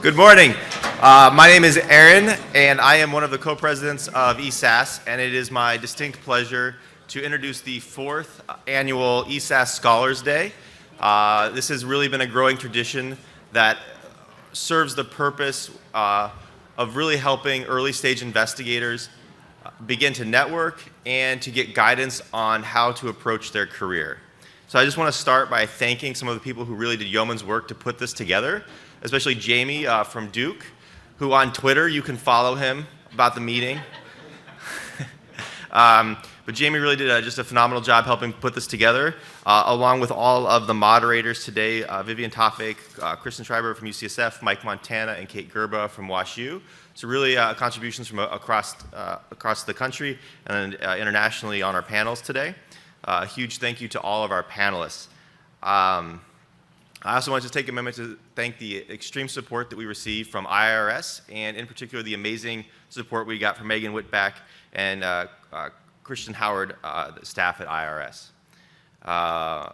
Good morning. My name is Aaron, and I am one of the co-presidents of eSAS, and it is my distinct pleasure to introduce the 4th annual eSAS Scholars Day. This has really been a growing tradition that serves the purpose of really helping early stage investigators begin to network and to get guidance on how to approach their career. So I just want to start by thanking some of the people who really did yeoman's work to put this together, especially Jamie from Duke, who on Twitter, you can follow him about the meeting. But Jamie really did just a phenomenal job helping put this together, along with all of the moderators today, Vivian Tofik, Kristen Schreiber from UCSF, Mike Montana, and Kate Gerba from WashU. So really contributions from across the country and internationally on our panels today. A huge thank you to all of our panelists. I also want to take a moment to thank the extreme support that we received from IARS, and in particular the amazing support we got from Megan Whitback and Christian Howard, the staff at IARS. I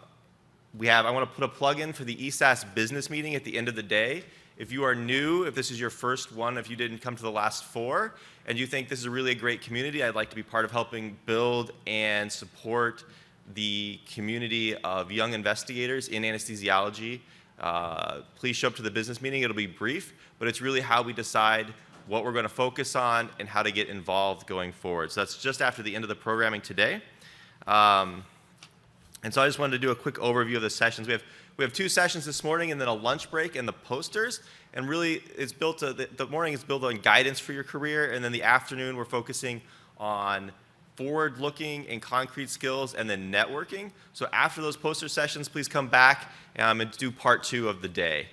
want to put a plug in for the eSAS business meeting at the end of the day. If you are new, if this is your first one, if you didn't come to the last 4, and you think this is really a great community, I'd like to be part of helping build and support the community of young investigators in anesthesiology. Please show up to the business meeting. It'll be brief, but it's really how we decide what we're going to focus on and how to get involved going forward. So that's just after the end of the programming today. And so I just wanted to do a quick overview of the sessions. We have 2 sessions this morning and then a lunch break and the posters. And really, it's built the morning is built on guidance for your career, and then the afternoon we're focusing on forward-looking and concrete skills and then networking. So after those poster sessions, please come back and do part 2 of the day.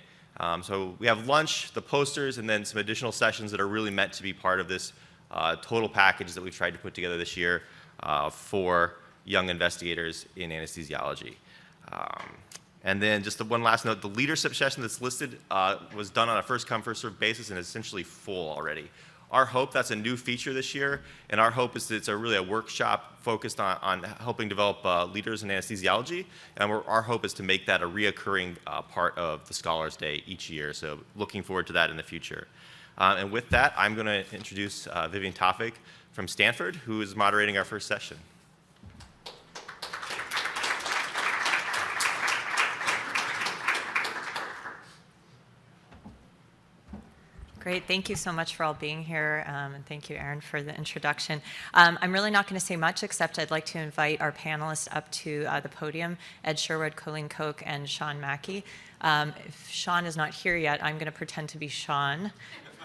So we have lunch, the posters, and then some additional sessions that are really meant to be part of this total package that we've tried to put together this year for young investigators in anesthesiology. And then just one last note, the leadership session that's listed was done on a first-come, first-served basis and is essentially full already. Our hope, that's a new feature this year, and our hope is that it's really a workshop focused on helping develop leaders in anesthesiology, and our hope is to make that a reoccurring part of the Scholars Day each year, so looking forward to that in the future. And with that, I'm going to introduce Vivian Tofik from Stanford, who is moderating our first session. Great. Thank you so much for all being here, and thank you, Aaron, for the introduction. I'm really not going to say much, except I'd like to invite our panelists up to the podium, Ed Sherwood, Colleen Koch, and Sean Mackey. If Sean is not here yet, I'm going to pretend to be Sean,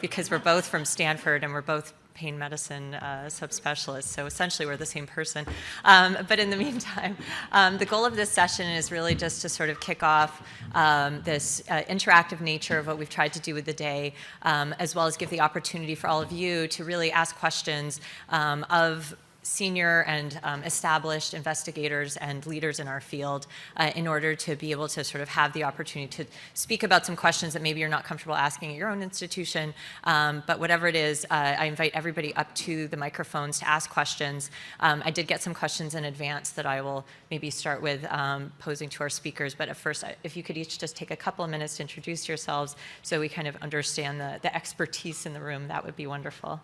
because we're both from Stanford, and we're both pain medicine subspecialists, so essentially we're the same person. But in the meantime, the goal of this session is really just to sort of kick off this interactive nature of what we've tried to do with the day, as well as give the opportunity for all of you to really ask questions of senior and established investigators and leaders in our field in order to be able to sort of have the opportunity to speak about some questions that maybe you're not comfortable asking at your own institution. But whatever it is, I invite everybody up to the microphones to ask questions. I did get some questions in advance that I will maybe start with posing to our speakers. But at first, if you could each just take a couple of minutes to introduce yourselves so we kind of understand the expertise in the room, that would be wonderful.